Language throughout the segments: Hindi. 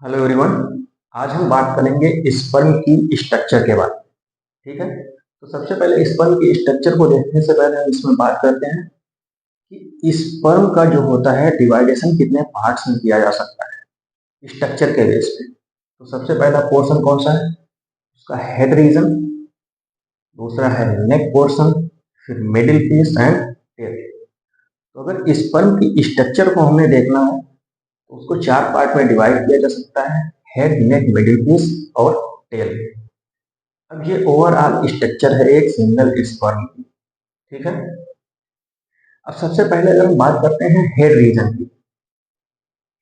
Hello everyone. आज हम बात करेंगे स्पर्म की स्ट्रक्चर के बारे में। ठीक है, तो सबसे पहले स्पर्म की स्ट्रक्चर को देखने से पहले हम इसमें बात करते हैं कि स्पर्म का जो होता है डिवाइडेशन कितने पार्ट्स में किया जा सकता है स्ट्रक्चर के बेस पे। तो सबसे पहला पोर्शन कौन सा है? उसका हेड रीजन, दूसरा है नेक पोर्शन, फिर मिडिल पीस एंड टेल। तो अगर स्पर्म की स्ट्रक्चर को हमें देखना है तो उसको चार पार्ट में डिवाइड किया जा सकता है: हेड, नेक, मिडिल पीस और टेल। अब ये ओवरऑल स्ट्रक्चर है एक सिंगल स्पर्म की। ठीक है, अब सबसे पहले अगर हम बात करते हैं हेड रीजन की।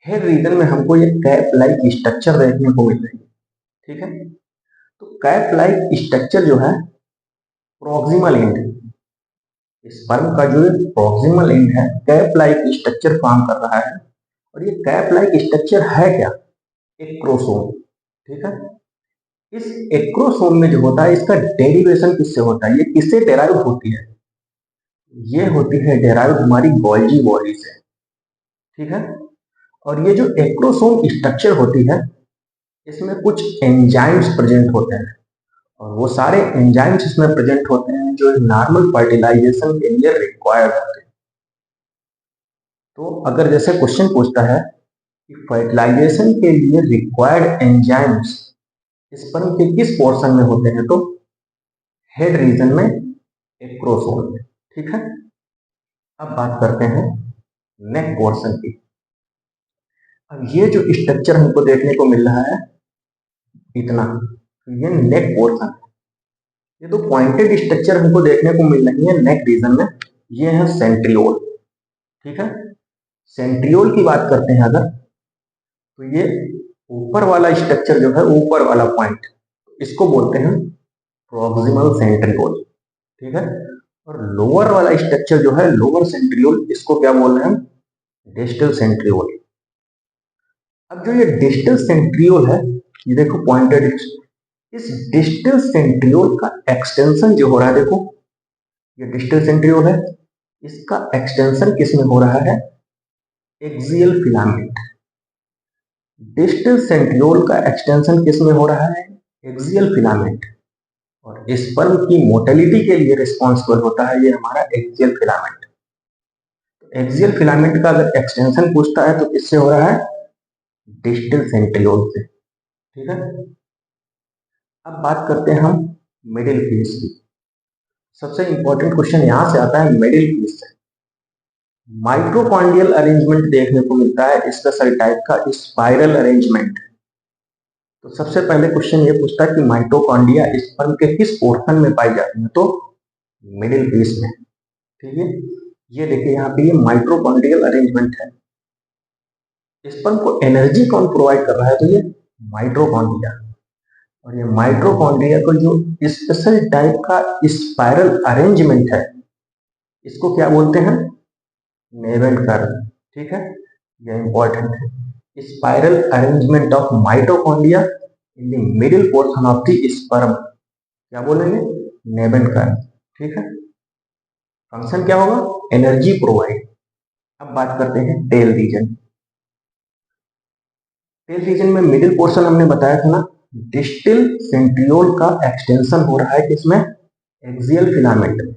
हेड रीजन में हमको ये कैप लाइक स्ट्रक्चर देखने को मिल रही है। ठीक है, तो कैप लाइक स्ट्रक्चर जो है प्रोक्सिमल एंड, स्पर्म का जो प्रोक्सिमल एंड है कैप लाइक स्ट्रक्चर फॉर्म कर रहा है। और ये कैप लाइक स्ट्रक्चर है क्या? एक्रोसोम। ठीक है, इस एक्रोसोम में जो होता है इसका डेरिवेशन किससे होता है, ये किससे डेराइव होती है? ये होती है डेराइव हमारी गोल्जी बॉडी से। ठीक है, और ये जो एक्रोसोम स्ट्रक्चर होती है इसमें कुछ एंजाइम्स प्रेजेंट होते हैं, और वो सारे एंजाइम्स इसमें प्रेजेंट होते हैं जो नॉर्मल फर्टिलाइजेशन के लिए रिक्वायर्ड होते हैं। तो अगर जैसे क्वेश्चन पूछता है कि फर्टिलाइजेशन के लिए रिक्वायर्ड एंजाइम्स स्पर्म के किस पोर्शन में होते हैं, तो हेड रीजन में, एक्रोसोम में। ठीक है, अब बात करते हैं नेक पोर्शन की। अब ये जो स्ट्रक्चर हमको देखने को मिल रहा है इतना, तो ये नेक पोर्शन है। ये तो पॉइंटेड स्ट्रक्चर हमको देखने को मिल रही है नेक रीजन में, ये है सेंट्रियोल। ठीक है, सेंट्रियोल की बात करते हैं अगर, तो ये ऊपर वाला स्ट्रक्चर जो है, ऊपर वाला पॉइंट, इसको बोलते हैं प्रोक्सिमल सेंट्रियोल। ठीक है, और लोअर वाला स्ट्रक्चर जो है लोअर सेंट्रियोल, इसको क्या बोल रहे हैं हम? Distal centriole. अब जो ये डिस्टल सेंट्रियोल है, ये देखो पॉइंटेड, इस डिस्टल सेंट्रियोल का एक्सटेंशन जो हो रहा है, देखो ये डिस्टल सेंट्रियोल है, इसका एक्सटेंशन किस में हो रहा है? Axial filament. डिस्टल सेंट्रियोल का एक्सटेंशन किस में हो रहा है? Axial filament. और स्पर्म की मोटिलिटी के लिए रिस्पॉन्सिबल होता है ये हमारा एक्सियल फिलामेंट। एक्सियल फिलामेंट का अगर एक्सटेंशन पूछता है तो किससे हो रहा है? डिस्टल सेंट्रियोल से। ठीक है, अब बात करते हैं हम मिडिल पीस की। सबसे इंपॉर्टेंट क्वेश्चन यहां से आता है मिडिल पीस से। माइटोकॉन्ड्रियल अरेंजमेंट देखने को मिलता है स्पेशल टाइप का, स्पाइरल अरेंजमेंट। तो सबसे पहले क्वेश्चन ये पूछता है कि माइटोकॉन्ड्रिया स्पर्म के किस पोर्शन में पाई जाती है, तो मिडिल पीस में। ठीक है, ये देखिए यहाँ पे ये माइटोकॉन्ड्रियल अरेंजमेंट है। स्पर्म को एनर्जी कौन प्रोवाइड कर रहा है, तो ये माइटोकॉन्ड्रिया। और ये माइटोकॉन्ड्रिया को जो स्पेशल टाइप का स्पाइरल अरेंजमेंट है, इसको क्या बोलते हैं? Navel curve. ठीक है, ये इंपॉर्टेंट है। Spiral arrangement of mitochondria in the middle portion of the sperm, क्या बोलेंगे? Navel curve. ठीक है, फंक्शन क्या होगा? Energy provide. अब बात करते हैं टेल रीजन। टेल रीजन में मिडिल पोर्शन हमने बताया था ना, डिस्टल सेंट्रियोल का एक्सटेंशन हो रहा है किसमें? एक्सियल फिलामेंट में।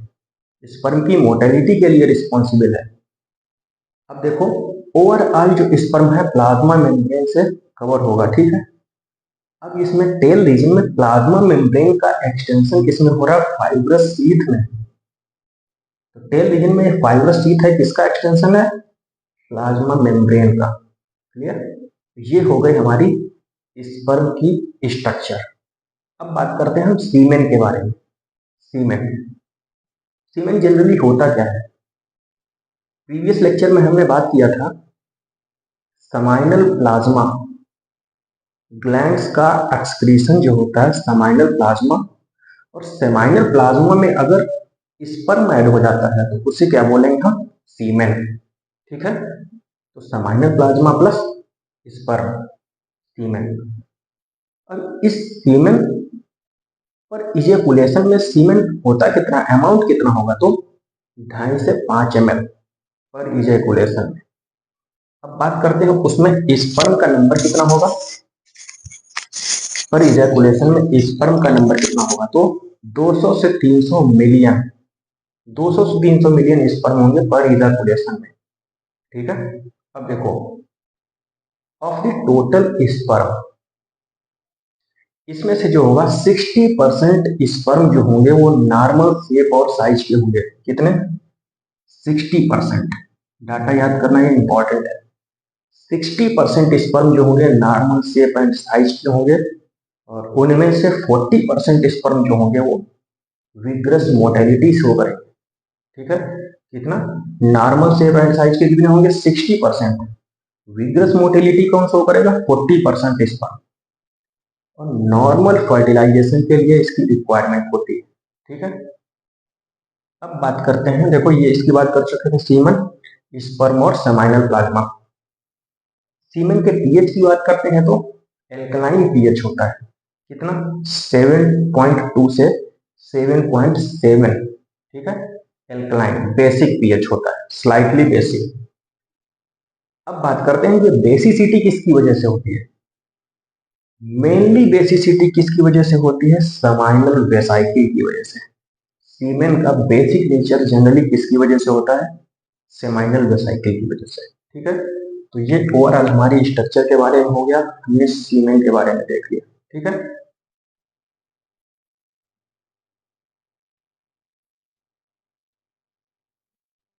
स्पर्म की मोटिलिटी के लिए रिस्पॉन्सिबल है। अब देखो ओवरऑल जो स्पर्म है प्लाज्मा मेम्ब्रेन से कवर होगा। ठीक है, अब इसमें टेल रीजन में प्लाज्मा मेम्ब्रेन का एक्सटेंशन किसमें हो रहा है? फाइब्रस शीथ में। तो टेल रीजन में फाइब्रस शीथ है, किसका एक्सटेंशन है? प्लाज्मा मेम्ब्रेन का। क्लियर? ये हो गई हमारी स्पर्म की स्ट्रक्चर। अब बात करते हैं हम सीमेन के बारे में। सीमेन, सीमेन जनरली होता क्या है? प्रीवियस लेक्चर में हमने बात किया था समाइनल प्लाज्मा ग्लैंड्स का एक्सक्रीशन जो होता है समाइनल प्लाज्मा, और सेमाइनल प्लाज्मा में अगर स्पर्म ऐड हो जाता है तो उसे क्या बोलेंगे हम? सीमेन। ठीक है, तो समाइनल प्लाज्मा प्लस स्पर्म, सीमेन। और इस सीमेन पर इजेकुलेशन में सीमेन होता कितना, अमाउंट कितना होगा, तो 2.5 से 5 ml पर इजेकुलेशन। अब बात करते हैं उसमें स्पर्म का नंबर कितना होगा, पर इजैकुलेशन में स्पर्म का नंबर कितना होगा, तो 200 से 300 मिलियन, 200 से 300 मिलियन स्पर्म होंगे पर इजैकुलेशन में। ठीक है, अब देखो ऑफ द टोटल स्पर्म, इसमें से जो होगा 60% स्पर्म जो होंगे वो नॉर्मल शेप और साइज के होंगे। कितने? 60%। डाटा याद करना ये इंपॉर्टेंट है। 60% स्पर्म जो होंगे नॉर्मल शेप एंड साइज के होंगे, और उनमें से 40% स्पर्म जो होंगे वो विग्रस मोटेलिटी शो करेंगे। ठीक है, कितना? नॉर्मल शेप एंड साइज के कितने होंगे? 60%। विग्रस मोटेलिटी कौन शो करेगा? 40% स्पर्म। और नॉर्मल फर्टिलाइजेशन के लिए इसकी रिक्वायरमेंट होती है। ठीक है, अब बात करते हैं, देखो ये इसकी बात कर चुके थे, सीमन, स्पर्म और सेमाइनल प्लाज्मा। सीमन के पीएच की बात करते हैं तो एल्कलाइन पीएच होता है। कितना? 7.2 से 7.7। ठीक है, एल्कलाइन बेसिक पीएच होता है, स्लाइटली बेसिक। अब बात करते हैं कि बेसिसिटी किसकी वजह से होती है। मेनली बेसिसिटी किसकी वजह से होती है? सेमाइनल वेसाइकिल की वजह से। सीमेन का बेसिक नेचर जनरली किसकी वजह से होता है? सेमाइनल वेसाइकिल की वजह से। ठीक है, तो ये ओवरऑल हमारी स्ट्रक्चर के बारे में हो गया, हमने सीमेन के बारे में देख लिया। ठीक है।